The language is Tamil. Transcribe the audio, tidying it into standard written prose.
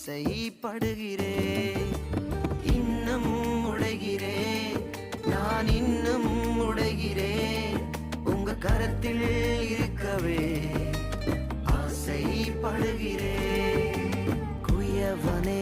ஆசைப்படுகிறேன். இன்னும் உடைகிறேன், நான் இன்னும் உடைகிறேன். உங்க கரத்தில் இருக்கவே ஆசைப்படுகிறேன். குயவனே